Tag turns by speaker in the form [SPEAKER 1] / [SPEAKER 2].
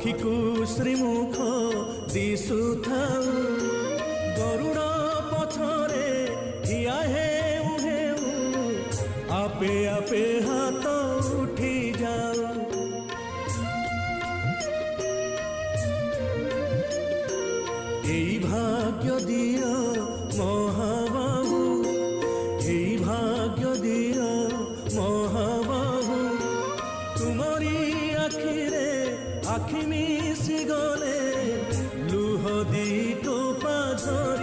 [SPEAKER 1] আখিকু শ্রীমুখ দিশুথাউ গরুড় পছরে ঠিয়া হেউ হেউ আপে আপে হাত উঠি যাও। এই ভাগ্য দিও মহাবাহু, এই ভাগ্য দিও মহাবাহু, তুমরি আখিরে আখি মিশি গলে লুহ দি টোপা ঝরি